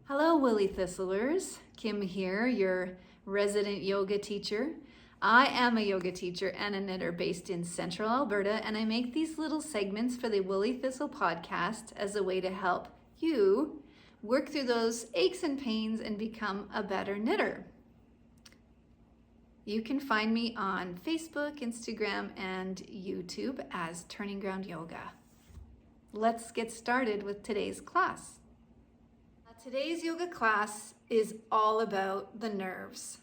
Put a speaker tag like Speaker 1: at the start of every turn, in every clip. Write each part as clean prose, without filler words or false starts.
Speaker 1: Hello, Woolly Thistlers. Kim here, your resident yoga teacher. I am a yoga teacher and a knitter based in Central Alberta, and I make these little segments for the Woolly Thistle podcast as a way to help you work through those aches and pains and become a better knitter. You can find me on Facebook, Instagram, and YouTube as Turning Ground Yoga. Let's get started with today's class. Today's yoga class is all about the nerves.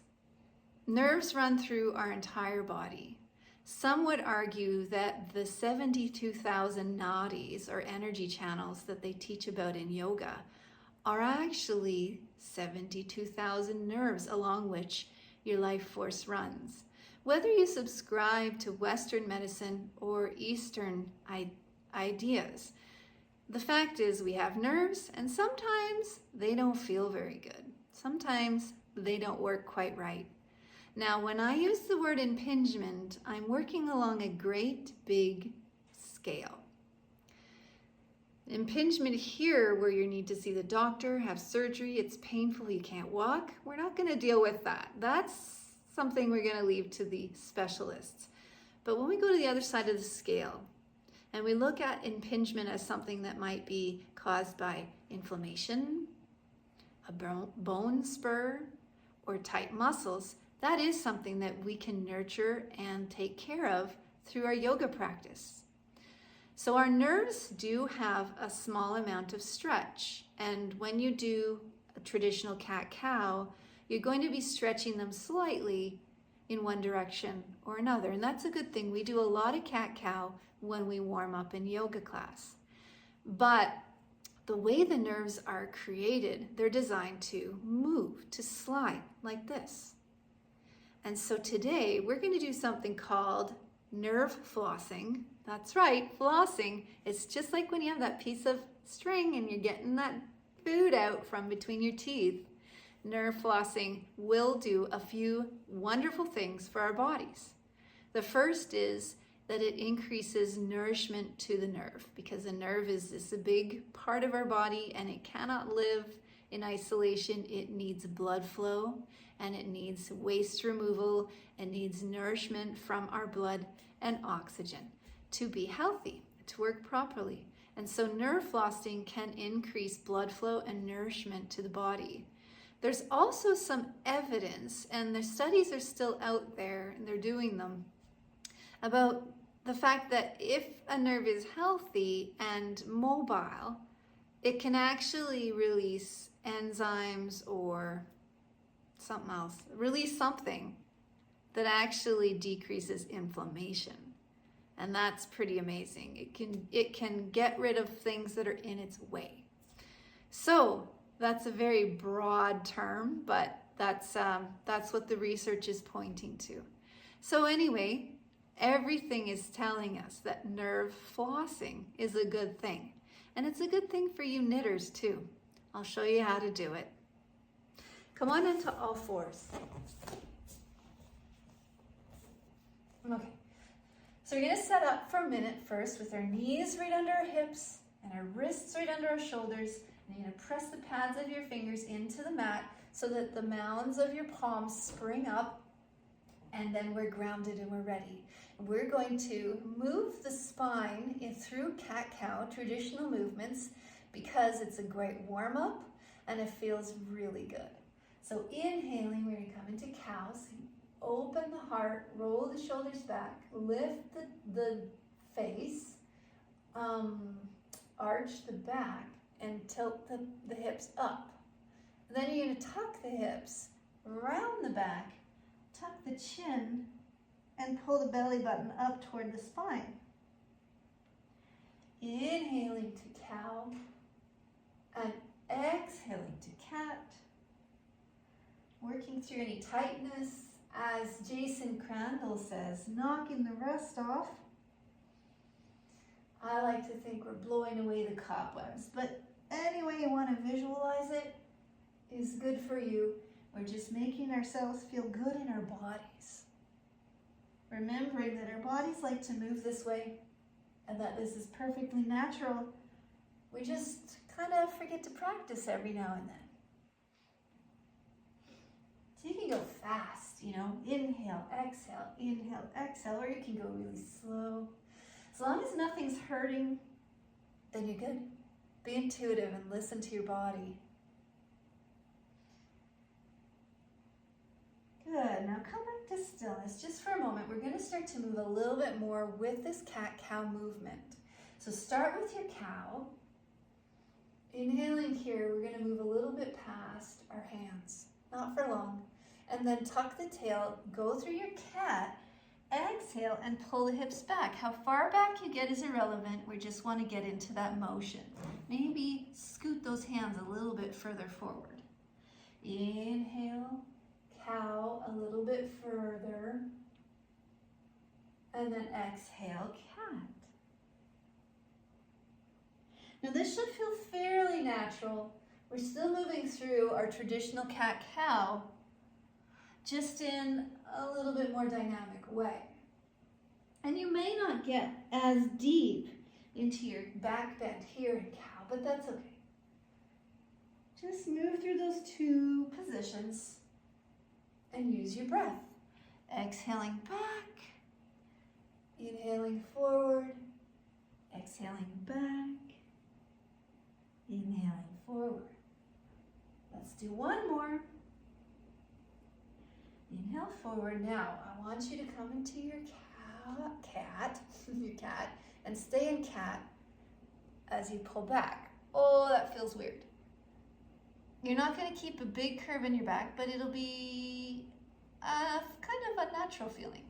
Speaker 1: Nerves run through our entire body. Some would argue that the 72,000 nadis, or energy channels, that they teach about in yoga are actually 72,000 nerves along which your life force runs. Whether you subscribe to Western medicine or Eastern ideas, the fact is we have nerves, and sometimes they don't feel very good. Sometimes they don't work quite right. Now, when I use the word impingement, I'm working along a great big scale. Impingement here, where you need to see the doctor, have surgery, it's painful, you can't walk, we're not going to deal with that. That's something we're going to leave to the specialists. But when we go to the other side of the scale, and we look at impingement as something that might be caused by inflammation, a bone spur, or tight muscles, that is something that we can nurture and take care of through our yoga practice. So our nerves do have a small amount of stretch, and when you do a traditional cat-cow, you're going to be stretching them slightly in one direction or another, and that's a good thing. We do a lot of cat-cow when we warm up in yoga class. But the way the nerves are created, they're designed to move, to slide like this. And so today we're going to do something called nerve flossing. That's right, flossing. It's just like when you have that piece of string and you're getting that food out from between your teeth. Nerve flossing will do a few wonderful things for our bodies. The first is that it increases nourishment to the nerve, because the nerve is a big part of our body and it cannot live in isolation. It needs blood flow and it needs waste removal and needs nourishment from our blood and oxygen to be healthy, to work properly. And so nerve flossing can increase blood flow and nourishment to the body. There's also some evidence, and the studies are still out there and they're doing them, about the fact that if a nerve is healthy and mobile, it can actually release enzymes or something else, release something that actually decreases inflammation. And that's pretty amazing. It can get rid of things that are in its way. So that's a very broad term, but that's what the research is pointing to. So anyway, everything is telling us that nerve flossing is a good thing. And it's a good thing for you knitters too. I'll show you how to do it. Come on into all fours. Okay, so we're gonna set up for a minute first with our knees right under our hips and our wrists right under our shoulders. And you're gonna press the pads of your fingers into the mat so that the mounds of your palms spring up, and then we're grounded and we're ready. We're going to move the spine through cat-cow, traditional movements, because it's a great warm-up and it feels really good. So inhaling, we're going to come into cows. Open the heart, roll the shoulders back, lift the face, arch the back, and tilt the hips up. Then you're going to tuck the hips, round the back, tuck the chin, and pull the belly button up toward the spine. Inhaling to cow and exhaling to cat. Working through any tightness, as Jason Crandall says, knocking the rust off. I like to think we're blowing away the cobwebs, but any way you want to visualize it is good for you. We're just making ourselves feel good in our bodies. Remembering that our bodies like to move this way and that this is perfectly natural. We just kind of forget to practice every now and then. So you can go fast, you know, inhale, exhale, or you can go really slow. As long as nothing's hurting, then you're good. Be intuitive and listen to your body. Good, now come back to stillness just for a moment. We're gonna start to move a little bit more with this cat-cow movement. So start with your cow. Inhaling here, we're gonna move a little bit past our hands, not for long. And then tuck the tail, go through your cat, exhale and pull the hips back. How far back you get is irrelevant. We just want to get into that motion. Maybe scoot those hands a little bit further forward. Inhale, cow a little bit further. And then exhale, cat. Now this should feel fairly natural. We're still moving through our traditional cat-cow, just in a little bit more dynamic way. And you may not get as deep into your back bend here in cow, but that's okay. Just move through those two positions and use your breath. Exhaling back, inhaling forward, exhaling back, inhaling forward. Let's do one more. Inhale forward. Now, I want you to come into your cat, and stay in cat as you pull back. Oh, that feels weird. You're not going to keep a big curve in your back, but it'll be kind of a natural feeling.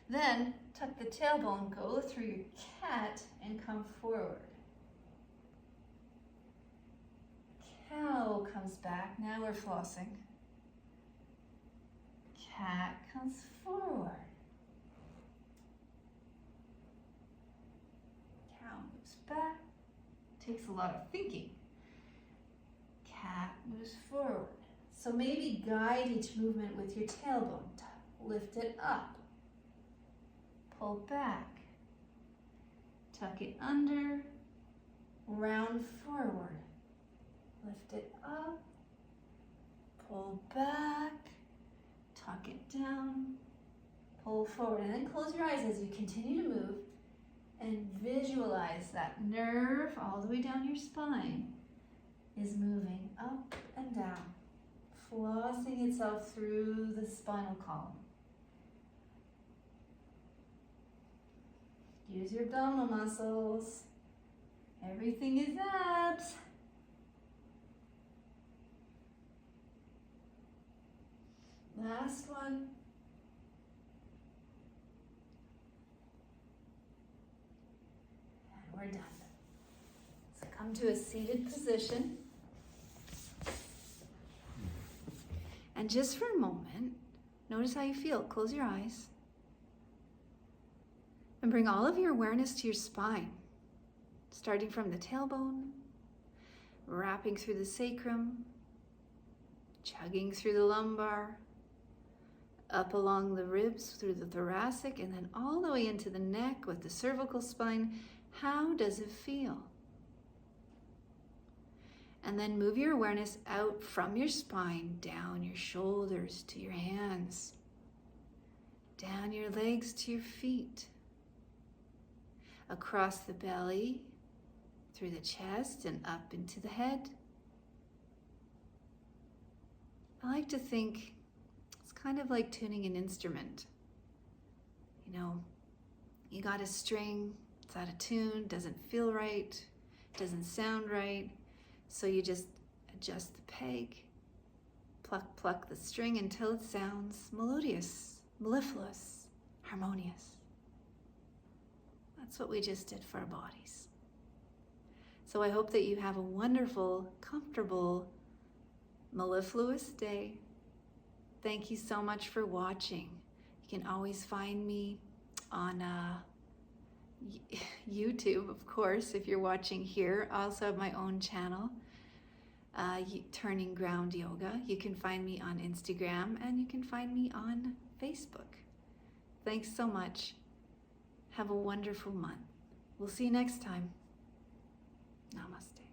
Speaker 1: Then, tuck the tailbone, go through your cat, and come forward. Cow comes back. Now we're flossing. Cat comes forward. Cow moves back. Takes a lot of thinking. Cat moves forward. So maybe guide each movement with your tailbone. Lift it up. Pull back. Tuck it under. Round forward. Lift it up. Pull back. Tuck it down, pull forward, and then close your eyes as you continue to move and visualize that nerve all the way down your spine is moving up and down, flossing itself through the spinal column. Use your abdominal muscles. Everything is abs. Last one. And we're done. So come to a seated position. And just for a moment, notice how you feel. Close your eyes. And bring all of your awareness to your spine, starting from the tailbone, wrapping through the sacrum, chugging through the lumbar, up along the ribs through the thoracic, and then all the way into the neck with the cervical spine. How does it feel? And then move your awareness out from your spine, down your shoulders to your hands, down your legs to your feet, across the belly, through the chest and up into the head. I like to think it's kind of like tuning an instrument. You know, you got a string, it's out of tune, doesn't feel right, doesn't sound right, so you just adjust the peg, pluck the string until it sounds melodious, mellifluous, harmonious. That's what we just did for our bodies. So I hope that you have a wonderful, comfortable, mellifluous day. Thank you so much for watching. You can always find me on YouTube, of course, if you're watching here. I also have my own channel, Turning Ground Yoga. You can find me on Instagram and you can find me on Facebook. Thanks so much. Have a wonderful month. We'll see you next time. Namaste.